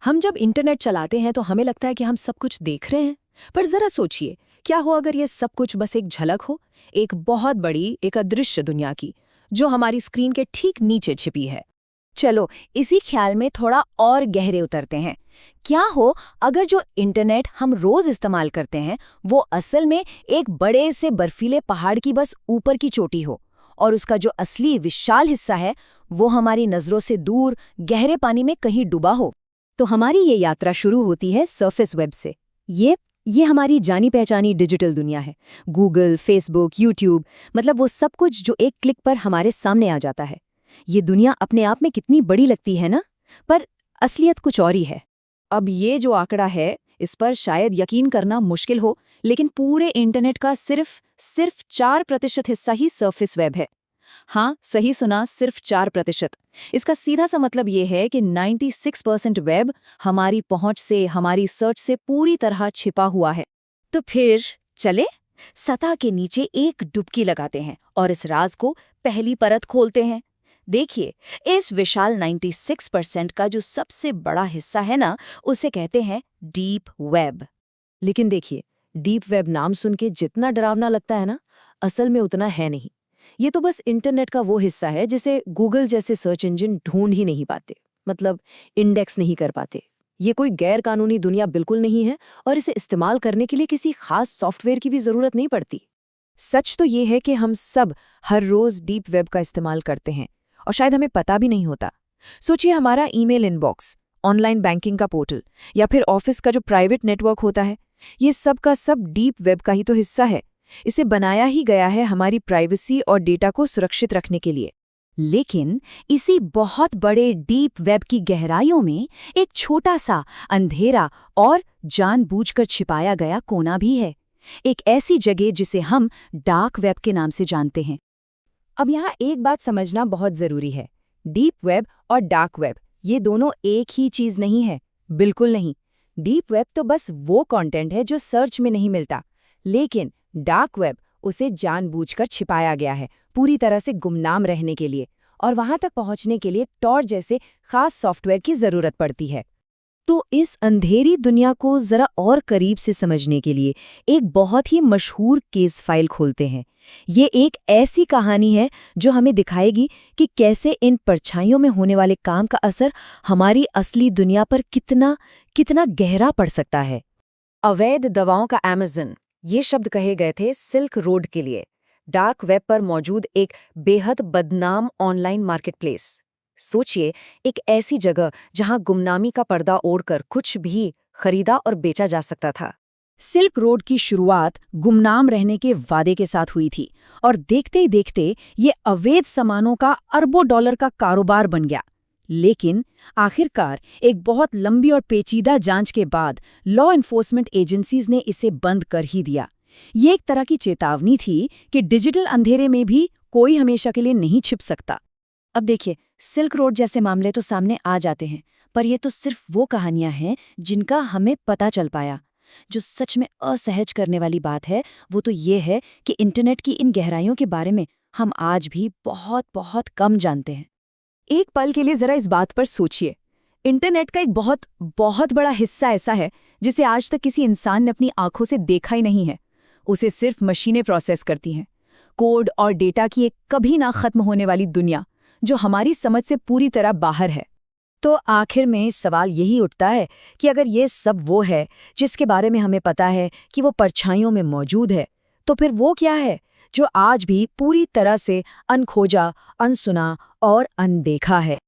हम जब इंटरनेट चलाते हैं तो हमें लगता है कि हम सब कुछ देख रहे हैं, पर जरा सोचिए, क्या हो अगर ये सब कुछ बस एक झलक हो, एक बहुत बड़ी, एक अदृश्य दुनिया की, जो हमारी स्क्रीन के ठीक नीचे छिपी है। चलो इसी ख्याल में थोड़ा और गहरे उतरते हैं। क्या हो अगर जो इंटरनेट हम रोज इस्तेमाल करते हैं वो असल में एक बड़े से बर्फीले पहाड़ की बस ऊपर की चोटी हो, और उसका जो असली विशाल हिस्सा है वो हमारी नजरों से दूर गहरे पानी में कहीं डूबा हो। तो हमारी ये यात्रा शुरू होती है सरफेस वेब से। ये हमारी जानी पहचानी डिजिटल दुनिया है। गूगल, फेसबुक, यूट्यूब, मतलब वो सब कुछ जो एक क्लिक पर हमारे सामने आ जाता है। ये दुनिया अपने आप में कितनी बड़ी लगती है ना, पर असलियत कुछ और ही है। अब ये जो आंकड़ा है, इस पर शायद यकीन करना मुश्किल हो, लेकिन पूरे इंटरनेट का सिर्फ 4% हिस्सा ही सरफेस वेब है। हाँ, सही सुना, सिर्फ 4%। इसका सीधा सा मतलब ये है कि 96% वेब हमारी पहुंच से, हमारी सर्च से पूरी तरह छिपा हुआ है। तो फिर चले सतह के नीचे एक डुबकी लगाते हैं और इस राज को पहली परत खोलते हैं। देखिए, इस विशाल 96% का जो सबसे बड़ा हिस्सा है ना, उसे कहते हैं डीप वेब। लेकिन देखिए, डीप वेब नाम सुन के जितना डरावना लगता है ना, असल में उतना है नहीं। ये तो बस इंटरनेट का वो हिस्सा है जिसे गूगल जैसे सर्च इंजन ढूंढ ही नहीं पाते, मतलब इंडेक्स नहीं कर पाते। ये कोई गैर कानूनी दुनिया बिल्कुल नहीं है, और इसे इस्तेमाल करने के लिए किसी खास सॉफ्टवेयर की भी जरूरत नहीं पड़ती। सच तो ये है कि हम सब हर रोज डीप वेब का इस्तेमाल करते हैं, और शायद हमें पता भी नहीं होता। सोचिए, हमारा ईमेल इनबॉक्स, ऑनलाइन बैंकिंग का पोर्टल, या फिर ऑफिस का जो प्राइवेट नेटवर्क होता है, ये सब का सब डीप वेब का ही तो हिस्सा है। इसे बनाया ही गया है हमारी प्राइवेसी और डेटा को सुरक्षित रखने के लिए। लेकिन इसी बहुत बड़े डीप वेब की गहराइयों में एक छोटा सा अंधेरा और जानबूझकर छिपाया गया कोना भी है। एक ऐसी जगह जिसे हम डार्क वेब के नाम से जानते हैं। अब यहाँ एक बात समझना बहुत जरूरी है। डीप वेब और डार्क वेब, ये दोनों एक ही चीज नहीं है, बिल्कुल नहीं। डीप वेब तो बस वो कंटेंट है जो सर्च में नहीं मिलता, लेकिन डार्क वेब उसे जानबूझकर छिपाया गया है, पूरी तरह से गुमनाम रहने के लिए, और वहां तक पहुंचने के लिए टॉर जैसे खास सॉफ्टवेयर की जरूरत पड़ती है। तो इस अंधेरी दुनिया को जरा और करीब से समझने के लिए एक बहुत ही मशहूर केस फाइल खोलते हैं। ये एक ऐसी कहानी है जो हमें दिखाएगी कि कैसे इन परछाइयों में होने वाले काम का असर हमारी असली दुनिया पर कितना कितना गहरा पड़ सकता है। अवैध दवाओं का अमेज़न, ये शब्द कहे गए थे सिल्क रोड के लिए, डार्क वेब पर मौजूद एक बेहद बदनाम ऑनलाइन मार्केटप्लेस। सोचिए, एक ऐसी जगह जहां गुमनामी का पर्दा ओढ़कर कुछ भी खरीदा और बेचा जा सकता था। सिल्क रोड की शुरुआत गुमनाम रहने के वादे के साथ हुई थी, और देखते ही देखते ये अवैध सामानों का अरबों डॉलर का कारोबार बन गया। लेकिन आखिरकार एक बहुत लंबी और पेचीदा जांच के बाद लॉ एनफोर्समेंट एजेंसीज ने इसे बंद कर ही दिया। ये एक तरह की चेतावनी थी कि डिजिटल अंधेरे में भी कोई हमेशा के लिए नहीं छिप सकता। अब देखिए, सिल्क रोड जैसे मामले तो सामने आ जाते हैं, पर ये तो सिर्फ वो कहानियां हैं जिनका हमें पता चल पाया। जो सच में असहज करने वाली बात है वो तो ये है कि इंटरनेट की इन गहराइयों के बारे में हम आज भी बहुत बहुत कम जानते हैं। एक पल के लिए जरा इस बात पर सोचिए। इंटरनेट का एक बहुत बहुत बड़ा हिस्सा ऐसा है जिसे आज तक किसी इंसान ने अपनी आंखों से देखा ही नहीं है। उसे सिर्फ मशीनें प्रोसेस करती हैं। कोड और डेटा की एक कभी ना खत्म होने वाली दुनिया जो हमारी समझ से पूरी तरह बाहर है। तो आखिर में सवाल यही उठता है कि अगर ये सब वो है जिसके बारे में हमें पता है कि वो परछाइयों में मौजूद है, तो फिर वो क्या है जो आज भी पूरी तरह से अनखोजा, अनसुना और अनदेखा है।